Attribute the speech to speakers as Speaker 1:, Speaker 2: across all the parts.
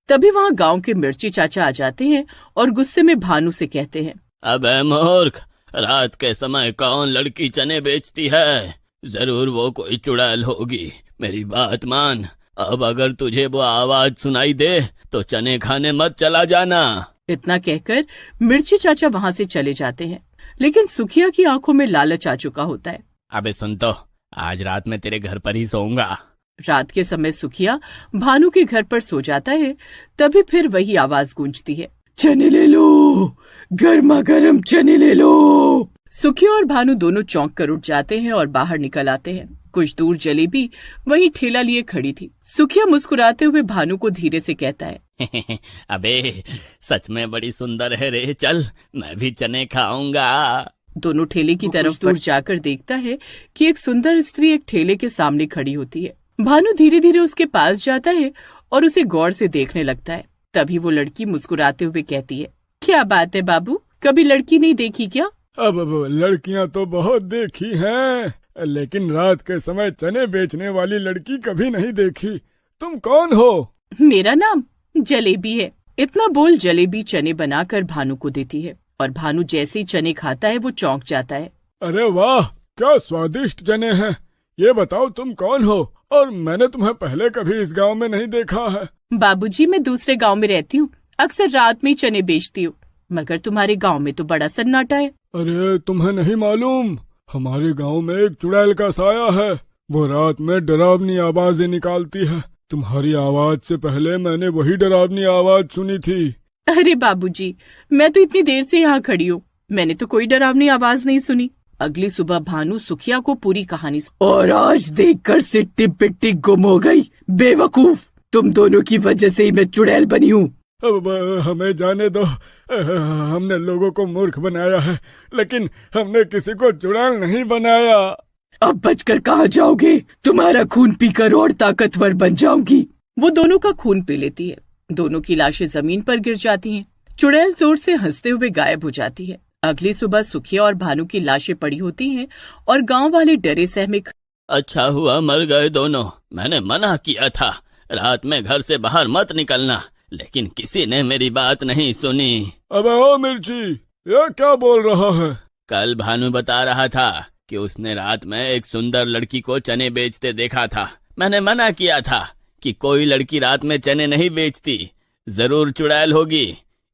Speaker 1: तभी वहाँ गांव के मिर्ची चाचा आ जाते हैं और गुस्से में भानु से कहते हैं,
Speaker 2: अबे मूर्ख, रात के समय कौन लड़की चने बेचती है? जरूर वो कोई चुड़ैल होगी। मेरी बात मान, अब अगर तुझे वो आवाज सुनाई दे तो चने खाने मत चला जाना।
Speaker 1: इतना कहकर मिर्ची चाचा वहाँ से चले जाते हैं, लेकिन सुखिया की आंखों में लालच आ चुका होता है।
Speaker 2: अबे सुन तो, आज रात में तेरे घर पर ही सोऊंगा।
Speaker 1: रात के समय सुखिया भानु के घर पर सो जाता है। तभी फिर वही आवाज गूंजती है, चने ले लो, गर्मा गर्म चने ले लो। सुखिया और भानु दोनों चौंक कर उठ जाते हैं और बाहर निकल आते हैं। कुछ दूर जलेबी वही ठेला लिए खड़ी थी। सुखिया मुस्कुराते हुए भानु को धीरे से कहता है,
Speaker 2: अबे सच में बड़ी सुंदर है रे, चल मैं भी चने खाऊंगा।
Speaker 1: दोनों ठेले की तरफ दूर जाकर देखता है कि एक सुंदर स्त्री एक ठेले के सामने खड़ी होती है। भानु धीरे धीरे उसके पास जाता है और उसे गौर से देखने लगता है। तभी वो लड़की मुस्कुराते हुए कहती है, क्या बात है बाबू, कभी लड़की नहीं देखी क्या?
Speaker 3: अब लड़कियां तो बहुत देखी हैं, लेकिन रात के समय चने बेचने वाली लड़की कभी नहीं देखी। तुम कौन हो?
Speaker 1: मेरा नाम जलेबी है। इतना बोल जलेबी चने बनाकर भानु को देती है और भानु जैसे ही चने खाता है वो चौंक जाता है।
Speaker 3: अरे वाह, क्या स्वादिष्ट चने हैं। ये बताओ तुम कौन हो, और मैंने तुम्हें पहले कभी इस गांव में नहीं देखा है।
Speaker 1: बाबूजी, मैं दूसरे गांव में रहती हूँ, अक्सर रात में ही चने बेचती हूँ, मगर तुम्हारे गांव में तो बड़ा सन्नाटा है।
Speaker 3: अरे तुम्हें नहीं मालूम, हमारे गांव में एक चुड़ैल का साया है। वो रात में डरावनी आवाजें निकालती है। तुम्हारी आवाज से पहले मैंने वही डरावनी आवाज सुनी थी।
Speaker 1: अरे बाबूजी, मैं तो इतनी देर से यहाँ खड़ी हूँ, मैंने तो कोई डरावनी आवाज नहीं सुनी। अगली सुबह भानु सुखिया को पूरी कहानी और आज देखकर सिट्टी पिट्टी गुम हो गई। बेवकूफ, तुम दोनों की वजह से ही मैं चुड़ैल बनी हूँ।
Speaker 3: अब हमें जाने दो, हमने लोगों को मूर्ख बनाया है, लेकिन हमने किसी को चुड़ैल नहीं बनाया।
Speaker 1: अब बचकर कहाँ जाओगे? तुम्हारा खून पीकर और ताकतवर बन जाऊंगी। वो दोनों का खून पी लेती है। दोनों की लाशें जमीन पर गिर जाती हैं। चुड़ैल जोर से हंसते हुए गायब हो जाती है। अगली सुबह सुखिया और भानु की लाशें पड़ी होती हैं और गांव वाले डरे सहमे।
Speaker 2: अच्छा हुआ मर गए दोनों, मैंने मना किया था रात में घर से बाहर मत निकलना, लेकिन किसी ने मेरी बात नहीं सुनी।
Speaker 3: अबे ओ मिर्ची, ये क्या बोल रहा है?
Speaker 2: कल भानु बता रहा था कि उसने रात में एक सुंदर लड़की को चने बेचते देखा था। मैंने मना किया था कि कोई लड़की रात में चने नहीं बेचती, जरूर चुड़ैल होगी।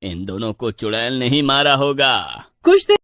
Speaker 2: इन दोनों को चुड़ैल नहीं मारा होगा।
Speaker 1: कुछ देर